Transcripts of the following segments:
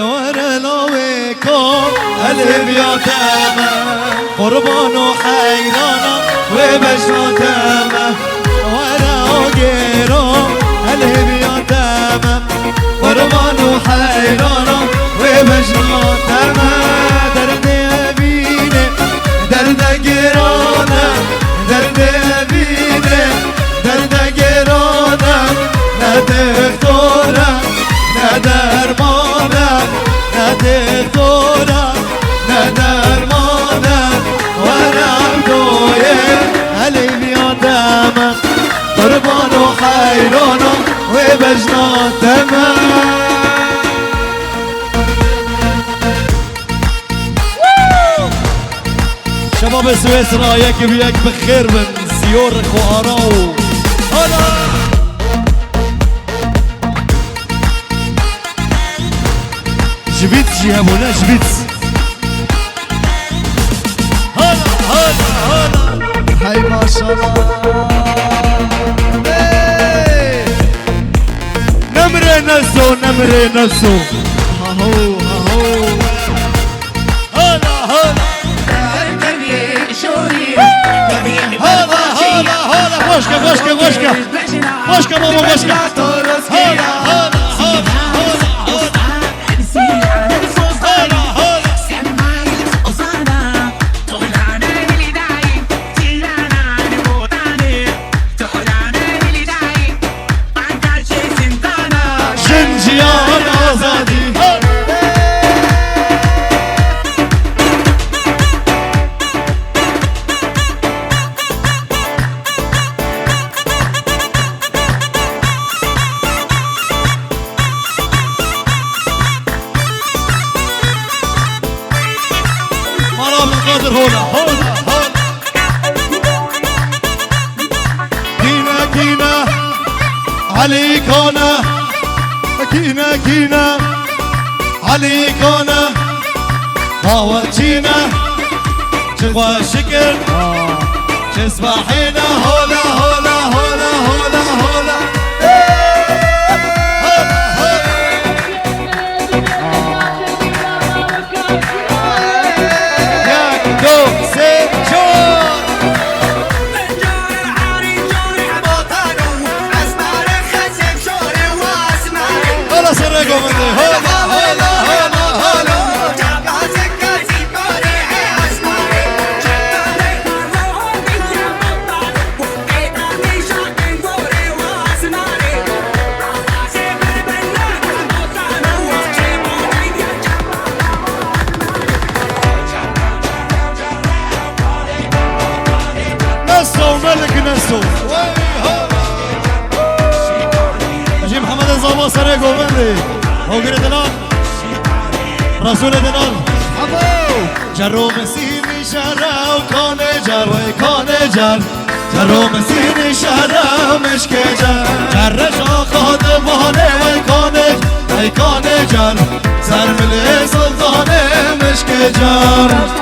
ورا لويكم قلب يتامى قربان وحيرانة وبشرتامى ورا غيرهم قلب يتامى قربان وحيرانة وبشرتامى درد أبيني درد قرانة درد أبيني درد قرانة لا دكتورة لا درمانة لا دكتورة لا درمانة وانا عبدوية عليم يتامى قربان وحيرانة وبجنان تمام. شباب سويسرا يك بيك بخير من سيور خواراو هلا جبيتش يا مولا جبيتش هلا هلا هلا هاي ما شاء الله نمري نسو نمري نسو هاهو هاهو هلا هلا هلا هلا هلا غوشكا غوشكا غوشكا غوشكا ماما غوشكا هلا هلا هنا هنا هنا كينا كينا عليك انا كينا كينا عليك انا هاوتينا شغوى شكل شسبحينا هلا هلا هلا هلا هلا ملك نسو جي محمد الزابا سرقو بندي هوغري دلال رسول دلال جرو مسيني شراو كاني جر وي كاني جر جرو مسيني شراو مشكي جر جرشا خادماني وي كاني جر سر ملي سلطاني مشكي جر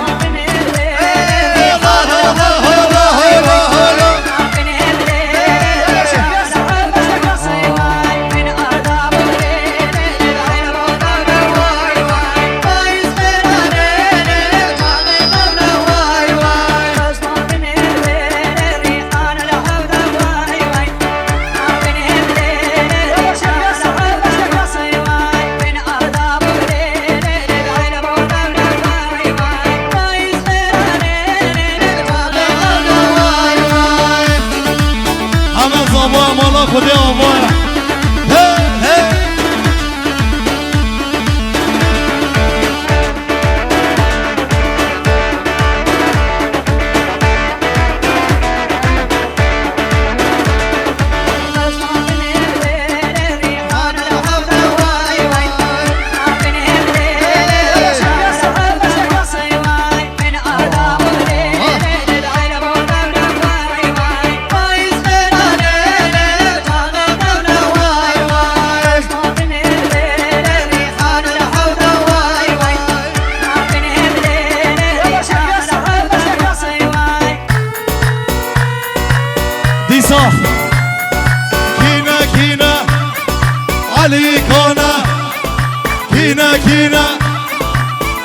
دينا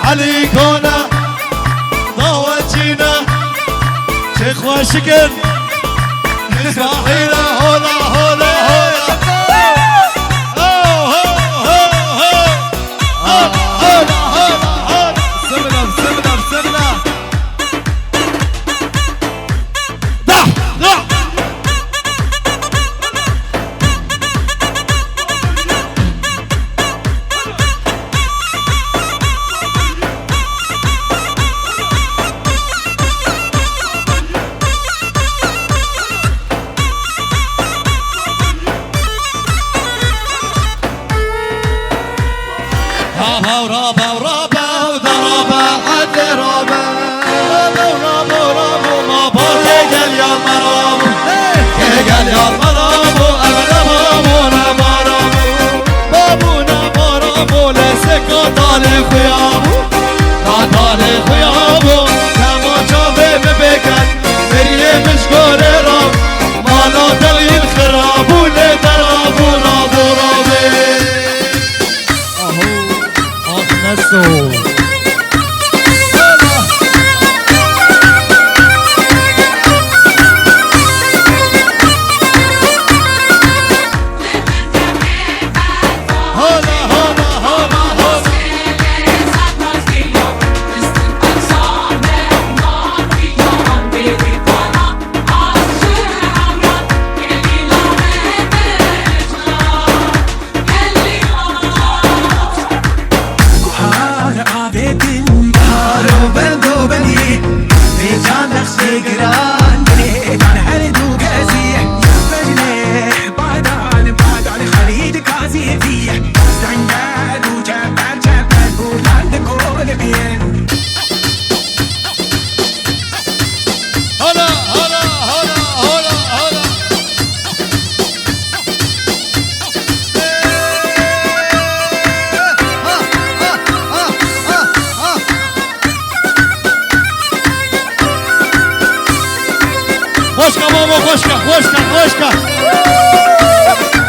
عليكونا ضوجينا شيخ وشكن اسماعيل هولا هولا ورابا ورابا وضربا حد رابا ورابا ورابا ما باكي قال يا مرابو قال يا مرابو أبدا بابونا مرابو بابونا مرابو لسكو طالي خيابو طالي خيابو كما شافي ببكت مريه مشكور راب مالا تغيي الخرابو لدرابو رابو رابي نسو Gośka, mamo, gośka, gośka, gośka!